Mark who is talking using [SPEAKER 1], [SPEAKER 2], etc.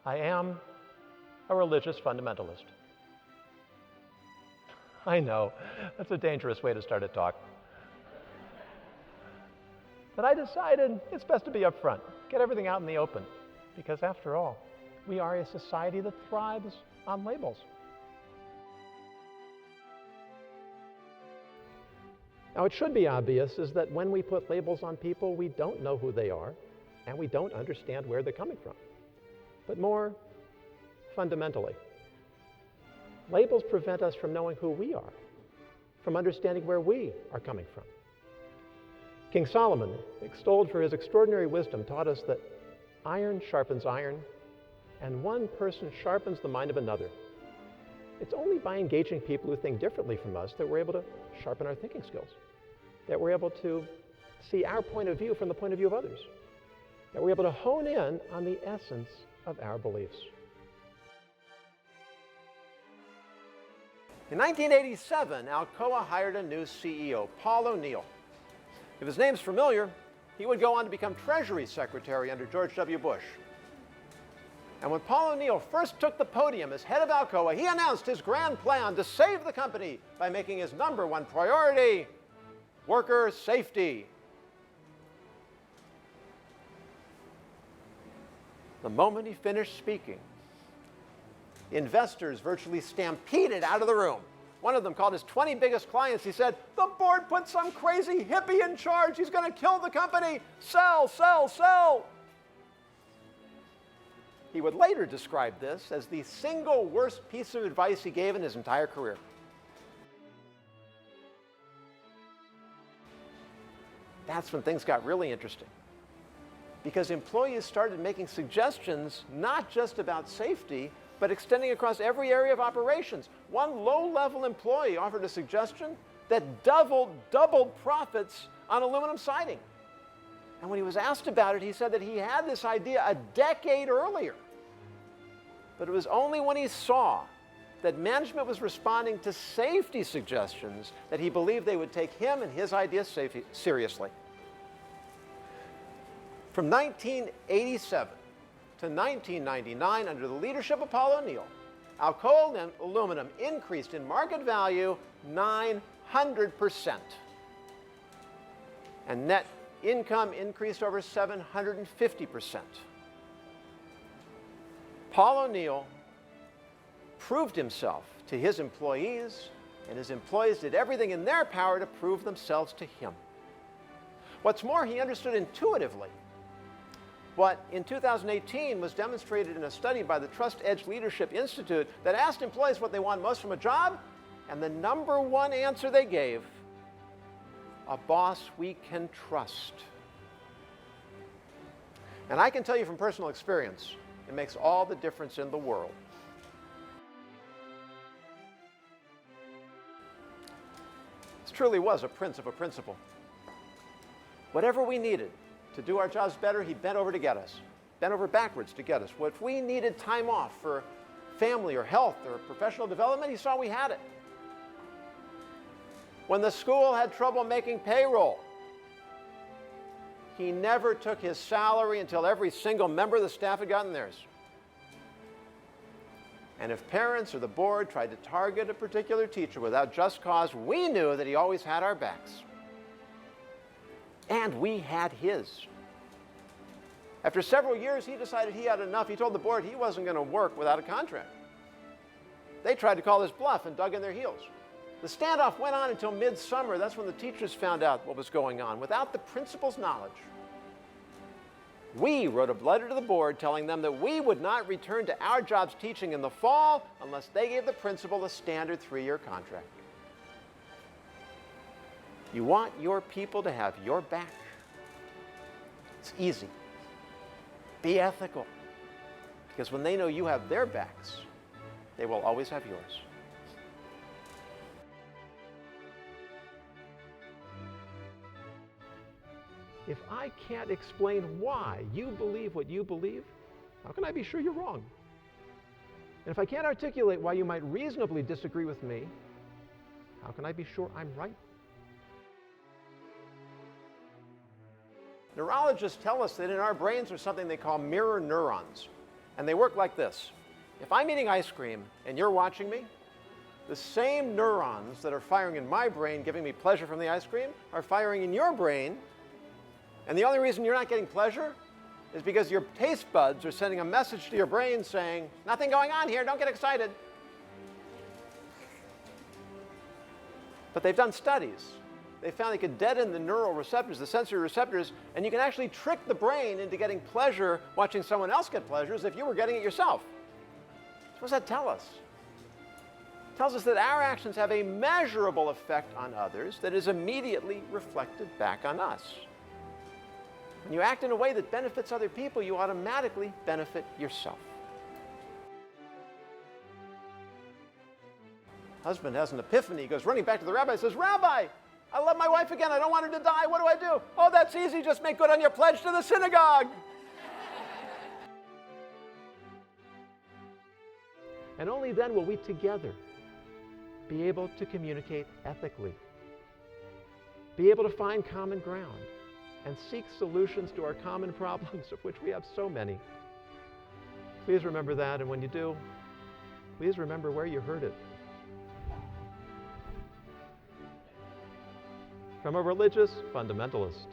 [SPEAKER 1] I am a religious fundamentalist. I know, that's a dangerous way to start a talk. But I decided it's best to be upfront, get everything out in the open, because after all, we are a society that thrives on labels. Now, it should be obvious is that when we put labels on people, we don't know who they are, and we don't understand where they're coming from. But more fundamentally, labels prevent us from knowing who we are, from understanding where we are coming from. King Solomon, extolled for his extraordinary wisdom, taught us that iron sharpens iron, and one person sharpens the mind of another. It's only by engaging people who think differently from us that we're able to sharpen our thinking skills, that we're able to see our point of view from the point of view of others, that we're able to hone in on the essence of our beliefs.
[SPEAKER 2] In 1987, Alcoa hired a new CEO, Paul O'Neill. If his name's familiar, he would go on to become Treasury Secretary under George W. Bush. And when Paul O'Neill first took the podium as head of Alcoa, he announced his grand plan to save the company by making his #1 priority worker safety. The moment he finished speaking, investors virtually stampeded out of the room. One of them called his 20 biggest clients. He said, "The board put some crazy hippie in charge. He's going to kill the company. Sell, sell, sell." He would later describe this as the single worst piece of advice he gave in his entire career. That's when things got really interesting, because employees started making suggestions not just about safety, but extending across every area of operations. One low-level employee offered a suggestion that doubled profits on aluminum siding. And when he was asked about it, he said that he had this idea a decade earlier. But it was only when he saw that management was responding to safety suggestions that he believed they would take him and his ideas seriously. From 1987 to 1999, under the leadership of Paul O'Neill, Alcoa aluminum increased in market value 900%. And net income increased over 750%. Paul O'Neill proved himself to his employees, and his employees did everything in their power to prove themselves to him. What's more, he understood intuitively what in 2018 was demonstrated in a study by the Trust Edge Leadership Institute that asked employees what they want most from a job, and the #1 answer they gave: a boss we can trust. And I can tell you from personal experience, it makes all the difference in the world. This truly was a prince of a principle. Whatever we needed to do our jobs better, he bent over to get us, bent over backwards to get us. If we needed time off for family or health or professional development, he saw we had it. When the school had trouble making payroll, he never took his salary until every single member of the staff had gotten theirs. And if parents or the board tried to target a particular teacher without just cause, we knew that he always had our backs. And we had his. After several years, he decided he had enough. He told the board he wasn't going to work without a contract. They tried to call his bluff and dug in their heels. The standoff went on until midsummer. That's when the teachers found out what was going on, without the principal's knowledge. We wrote a letter to the board telling them that we would not return to our jobs teaching in the fall unless they gave the principal a standard 3-year contract. You want your people to have your back? It's easy. Be ethical. Because when they know you have their backs, they will always have yours.
[SPEAKER 1] If I can't explain why you believe what you believe, how can I be sure you're wrong? And if I can't articulate why you might reasonably disagree with me, how can I be sure I'm right?
[SPEAKER 2] Neurologists tell us that in our brains are something they call mirror neurons. And they work like this. If I'm eating ice cream and you're watching me, the same neurons that are firing in my brain, giving me pleasure from the ice cream, are firing in your brain. And the only reason you're not getting pleasure is because your taste buds are sending a message to your brain saying, nothing going on here, don't get excited. But they've done studies. They found they could deaden the neural receptors, the sensory receptors, and you can actually trick the brain into getting pleasure watching someone else get pleasure as if you were getting it yourself. So what does that tell us? It tells us that our actions have a measurable effect on others that is immediately reflected back on us. When you act in a way that benefits other people, you automatically benefit yourself. Husband has an epiphany. He goes running back to the rabbi and says, Rabbi, I love my wife again. I don't want her to die. What do I do? Oh, that's easy. Just make good on your pledge to the synagogue.
[SPEAKER 1] And only then will we together be able to communicate ethically, be able to find common ground, and seek solutions to our common problems, of which we have so many. Please remember that, and when you do, please remember where you heard it. From a religious fundamentalist.